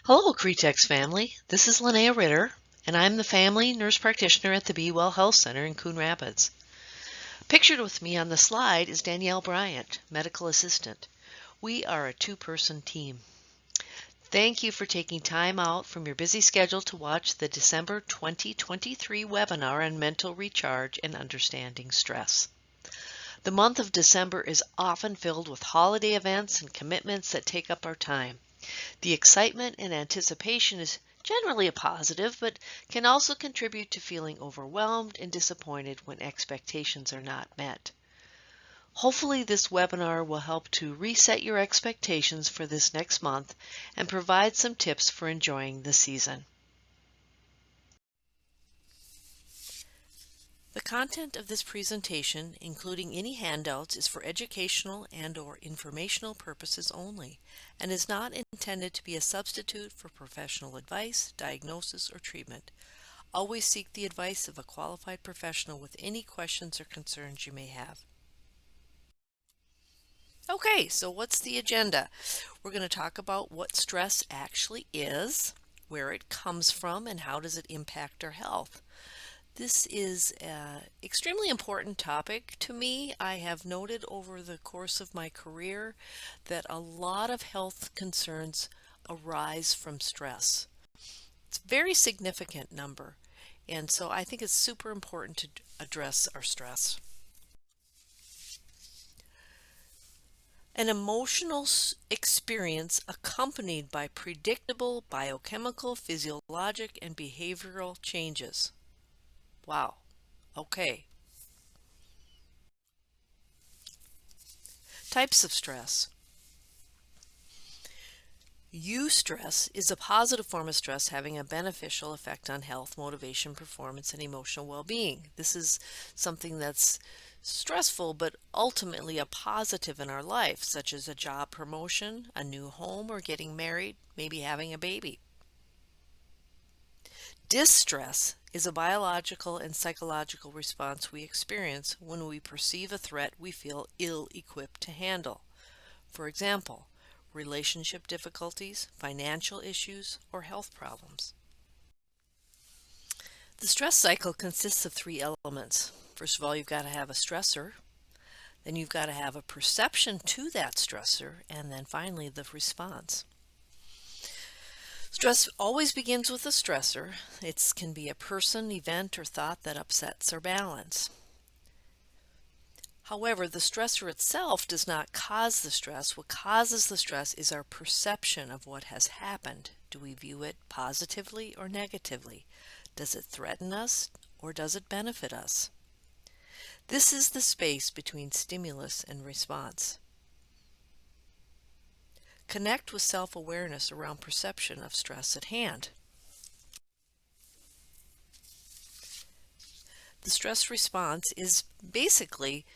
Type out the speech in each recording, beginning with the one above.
Hello, Cretex family. This is Linnea Ritter, and I'm the family nurse practitioner at the Be Well Health Center in Coon Rapids. Pictured with me on the slide is Danielle Bryant, medical assistant. We are a two-person team. Thank you for taking time out from your busy schedule to watch the December 2023 webinar on mental recharge and understanding stress. The month of December is often filled with holiday events and commitments that take up our time. The excitement and anticipation is generally a positive, but can also contribute to feeling overwhelmed and disappointed when expectations are not met. Hopefully, this webinar will help to reset your expectations for this next month and provide some tips for enjoying the season. The content of this presentation, including any handouts, is for educational and/or informational purposes only and is not intended to be a substitute for professional advice, diagnosis, or treatment. Always seek the advice of a qualified professional with any questions or concerns you may have. Okay, so what's the agenda? We're going to talk about what stress actually is, where it comes from, and how does it impact our health. This is an extremely important topic to me. I have noted over the course of my career that a lot of health concerns arise from stress. It's a very significant number, and so I think it's super important to address our stress. An emotional experience accompanied by predictable biochemical, physiologic, and behavioral changes. Wow. Okay. Types of stress. Eustress is a positive form of stress having a beneficial effect on health, motivation, performance, and emotional well-being. This is something that's stressful but ultimately a positive in our life, such as a job promotion, a new home, or getting married, maybe having a baby. Distress is a biological and psychological response we experience when we perceive a threat we feel ill-equipped to handle. For example, relationship difficulties, financial issues, or health problems. The stress cycle consists of three elements. First of all, you've got to have a stressor, then you've got to have a perception to that stressor, and then finally the response. Stress always begins with a stressor. It can be a person, event, or thought that upsets our balance. However, the stressor itself does not cause the stress. What causes the stress is our perception of what has happened. Do we view it positively or negatively? Does it threaten us or does it benefit us? This is the space between stimulus and response. Connect with self-awareness around perception of stress at hand. The stress response is basically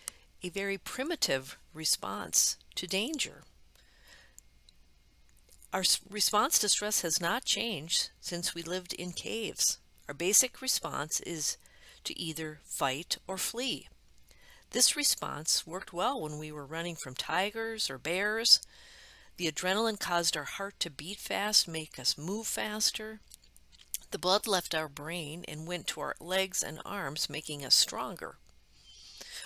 a very primitive response to danger. Our response to stress has not changed since we lived in caves. Our basic response is to either fight or flee. This response worked well when we were running from tigers or bears. The adrenaline caused our heart to beat fast, make us move faster. The blood left our brain and went to our legs and arms, making us stronger.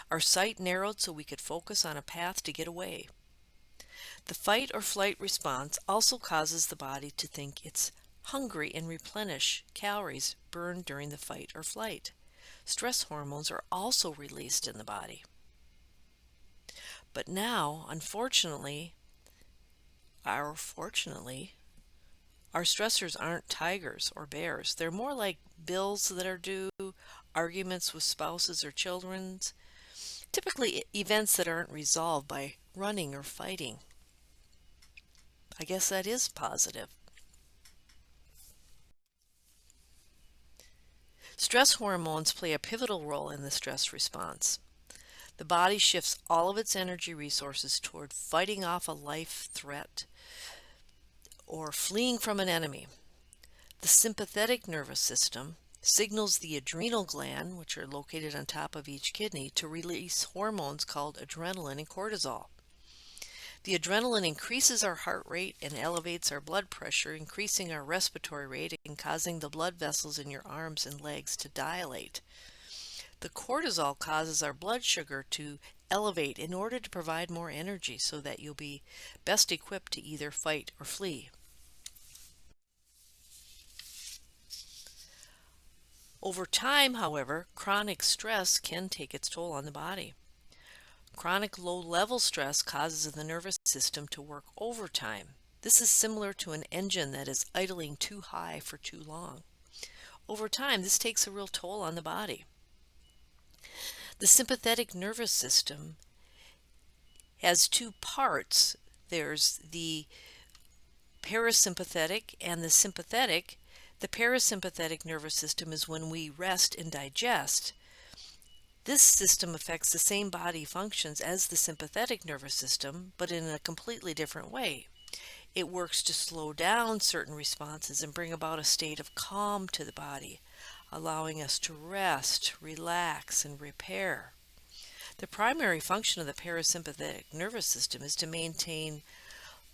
Our sight narrowed so we could focus on a path to get away. The fight or flight response also causes the body to think it's hungry and replenish calories burned during the fight or flight. Stress hormones are also released in the body. But now, unfortunately, our stressors aren't tigers or bears. They're more like bills that are due, arguments with spouses or children, typically events that aren't resolved by running or fighting. I guess that is positive. Stress hormones play a pivotal role in the stress response. The body shifts all of its energy resources toward fighting off a life threat or fleeing from an enemy. The sympathetic nervous system signals the adrenal gland, which are located on top of each kidney, to release hormones called adrenaline and cortisol. The adrenaline increases our heart rate and elevates our blood pressure, increasing our respiratory rate and causing the blood vessels in your arms and legs to dilate. The cortisol causes our blood sugar to elevate in order to provide more energy so that you'll be best equipped to either fight or flee. Over time, however, chronic stress can take its toll on the body. Chronic low-level stress causes the nervous system to work overtime. This is similar to an engine that is idling too high for too long. Over time, this takes a real toll on the body. The sympathetic nervous system has two parts. There's the parasympathetic and the sympathetic. The parasympathetic nervous system is when we rest and digest. This system affects the same body functions as the sympathetic nervous system, but in a completely different way. It works to slow down certain responses and bring about a state of calm to the body, allowing us to rest, relax, and repair. The primary function of the parasympathetic nervous system is to maintain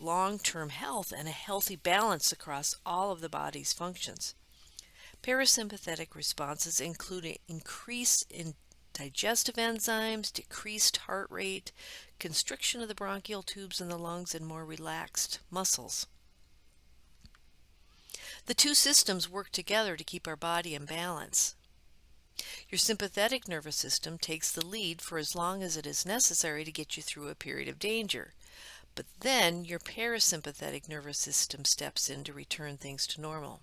long-term health and a healthy balance across all of the body's functions. Parasympathetic responses include increase in digestive enzymes, decreased heart rate, constriction of the bronchial tubes in the lungs, and more relaxed muscles. The two systems work together to keep our body in balance. Your sympathetic nervous system takes the lead for as long as it is necessary to get you through a period of danger, but then your parasympathetic nervous system steps in to return things to normal.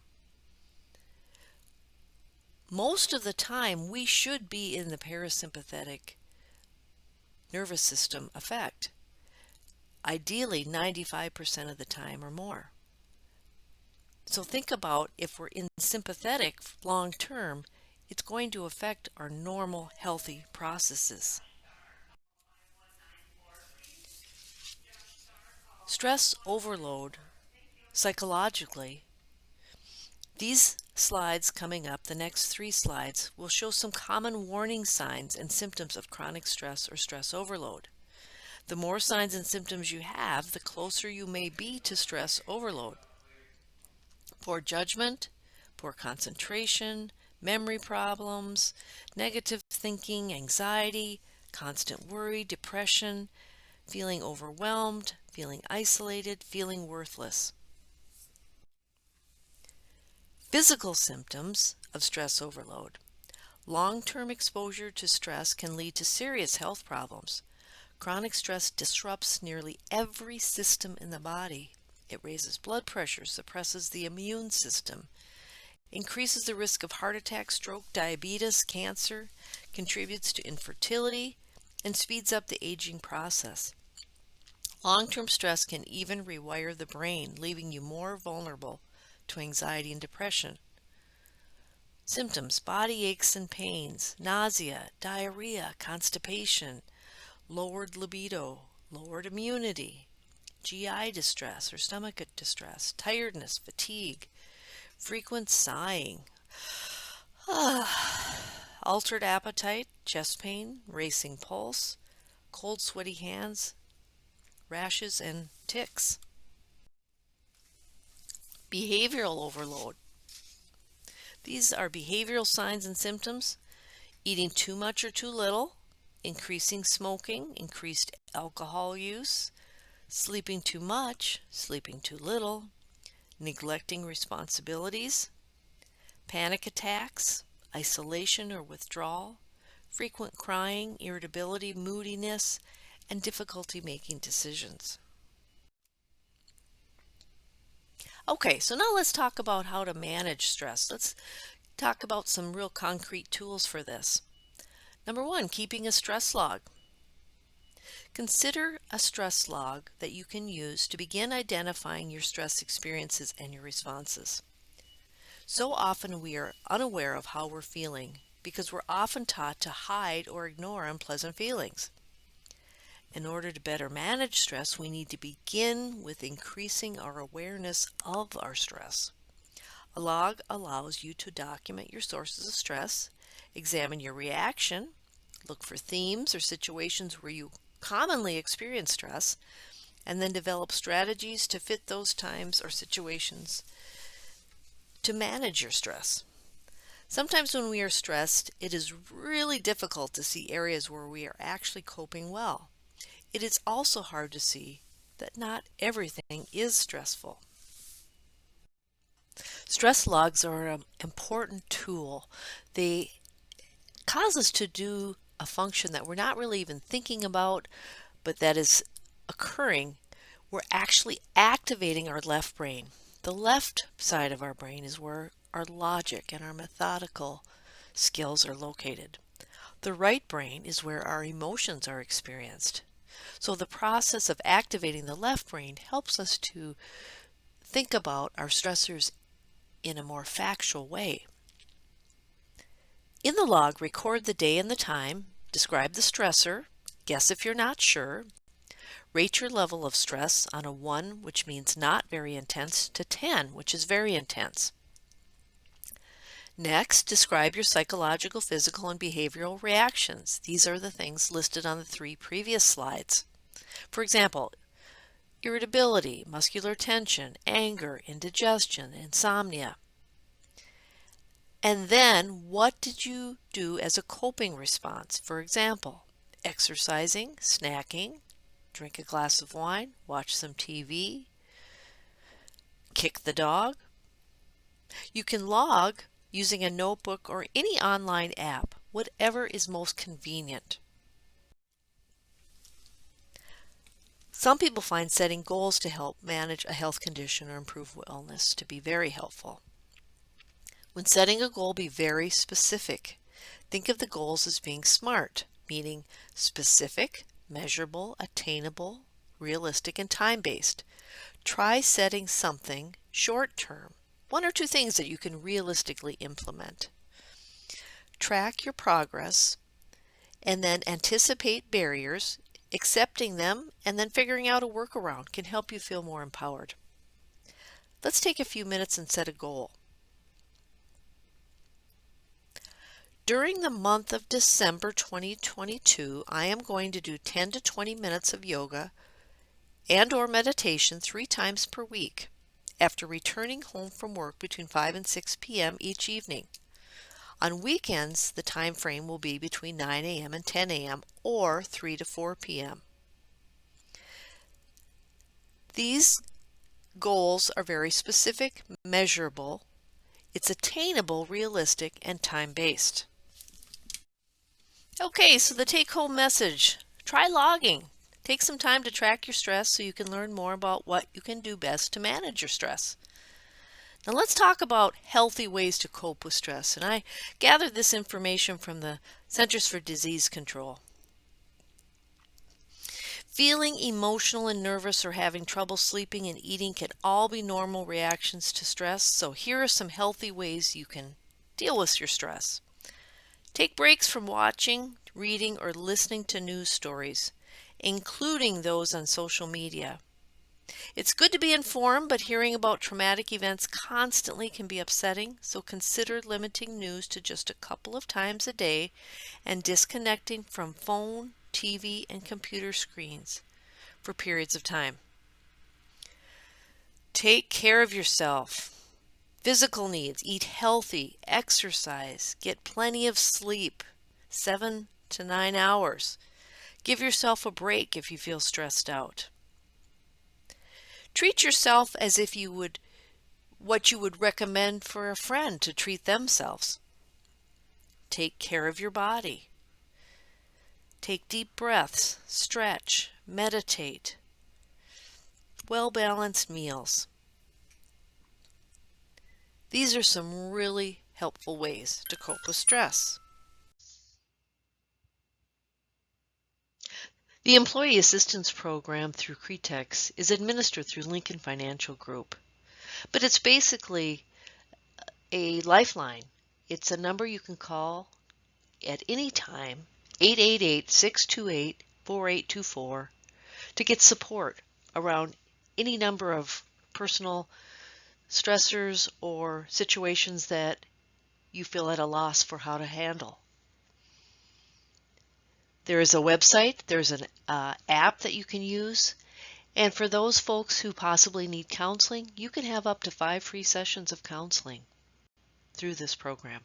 Most of the time, we should be in the parasympathetic nervous system effect, ideally 95% of the time or more. So think about if we're in sympathetic long term, it's going to affect our normal healthy processes. Stress overload psychologically. These slides coming up, the next 3 slides, will show some common warning signs and symptoms of chronic stress or stress overload. The more signs and symptoms you have, the closer you may be to stress overload. Poor judgment, poor concentration, memory problems, negative thinking, anxiety, constant worry, depression, feeling overwhelmed, feeling isolated, feeling worthless. Physical symptoms of stress overload. Long-term exposure to stress can lead to serious health problems. Chronic stress disrupts nearly every system in the body. It raises blood pressure, suppresses the immune system, increases the risk of heart attack, stroke, diabetes, cancer, contributes to infertility, and speeds up the aging process. Long-term stress can even rewire the brain, leaving you more vulnerable to anxiety and depression. Symptoms: body aches and pains, nausea, diarrhea, constipation, lowered libido, lowered immunity, GI distress or stomach distress, tiredness, fatigue, frequent sighing, altered appetite, chest pain, racing pulse, cold sweaty hands, rashes, and tics. Behavioral overload. These are behavioral signs and symptoms: eating too much or too little, increasing smoking, increased alcohol use, sleeping too much, sleeping too little, neglecting responsibilities, panic attacks, isolation or withdrawal, frequent crying, irritability, moodiness, and difficulty making decisions. Okay, so now let's talk about how to manage stress. Let's talk about some real concrete tools for this. Number 1, keeping a stress log. Consider a stress log that you can use to begin identifying your stress experiences and your responses. So often we are unaware of how we're feeling because we're often taught to hide or ignore unpleasant feelings. In order to better manage stress, we need to begin with increasing our awareness of our stress. A log allows you to document your sources of stress, examine your reaction, look for themes or situations where you commonly experience stress, and then develop strategies to fit those times or situations to manage your stress. Sometimes when we are stressed, it is really difficult to see areas where we are actually coping well. It is also hard to see that not everything is stressful. Stress logs are an important tool. They cause us to do a function that we're not really even thinking about, but that is occurring. We're actually activating our left brain. The left side of our brain is where our logic and our methodical skills are located. The right brain is where our emotions are experienced. So the process of activating the left brain helps us to think about our stressors in a more factual way. In the log, record the day and the time, describe the stressor, guess if you're not sure, rate your level of stress on a 1, which means not very intense, to 10, which is very intense. Next, describe your psychological, physical, and behavioral reactions. These are the things listed on the 3 previous slides. For example, irritability, muscular tension, anger, indigestion, insomnia. And then, what did you do as a coping response? For example, exercising, snacking, drink a glass of wine, watch some TV, kick the dog. You can log using a notebook or any online app, whatever is most convenient. Some people find setting goals to help manage a health condition or improve wellness to be very helpful. When setting a goal, be very specific. Think of the goals as being SMART, meaning specific, measurable, attainable, realistic, and time-based. Try setting something short-term, 1 or 2 things that you can realistically implement. Track your progress and then anticipate barriers. Accepting them and then figuring out a workaround can help you feel more empowered. Let's take a few minutes and set a goal. During the month of December 2022, I am going to do 10 to 20 minutes of yoga and/or meditation 3 times per week after returning home from work between 5 and 6 p.m. each evening. On weekends, the time frame will be between 9 a.m. and 10 a.m. or 3 to 4 p.m. These goals are very specific, measurable, it's attainable, realistic, and time-based. Okay, so the take-home message. Try logging. Take some time to track your stress so you can learn more about what you can do best to manage your stress. Now let's talk about healthy ways to cope with stress. And I gathered this information from the Centers for Disease Control. Feeling emotional and nervous or having trouble sleeping and eating can all be normal reactions to stress. So here are some healthy ways you can deal with your stress. Take breaks from watching, reading, or listening to news stories, including those on social media. It's good to be informed, but hearing about traumatic events constantly can be upsetting, so consider limiting news to just a couple of times a day and disconnecting from phone, TV, and computer screens for periods of time. Take care of yourself. Physical needs, eat healthy, exercise, get plenty of sleep, 7 to 9 hours. Give yourself a break if you feel stressed out. Treat yourself as if you would what you would recommend for a friend to treat themselves. Take care of your body. Take deep breaths, stretch, meditate. Well-balanced meals. These are some really helpful ways to cope with stress. The Employee Assistance Program through Cretex is administered through Lincoln Financial Group, but it's basically a lifeline. It's a number you can call at any time, 888-628-4824, to get support around any number of personal stressors or situations that you feel at a loss for how to handle. There is a website, there's an app that you can use, And for those folks who possibly need counseling, you can have up to 5 free sessions of counseling through this program.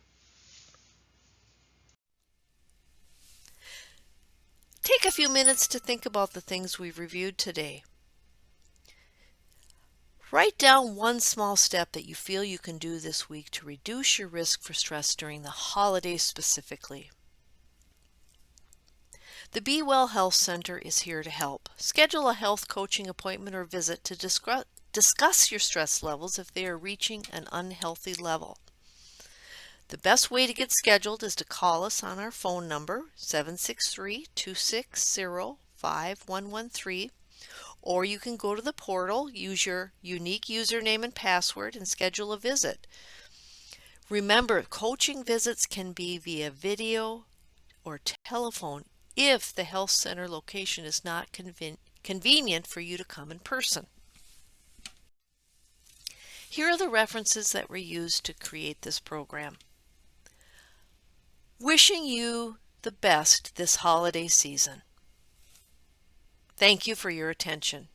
Take a few minutes to think about the things we've reviewed today. Write down one small step that you feel you can do this week to reduce your risk for stress during the holidays specifically. The Be Well Health Center is here to help. Schedule a health coaching appointment or visit to discuss your stress levels if they are reaching an unhealthy level. The best way to get scheduled is to call us on our phone number 763-260-5113, or you can go to the portal, use your unique username and password, and schedule a visit. Remember, coaching visits can be via video or telephone if the health center location is not convenient for you to come in person. Here are the references that were used to create this program. Wishing you the best this holiday season. Thank you for your attention.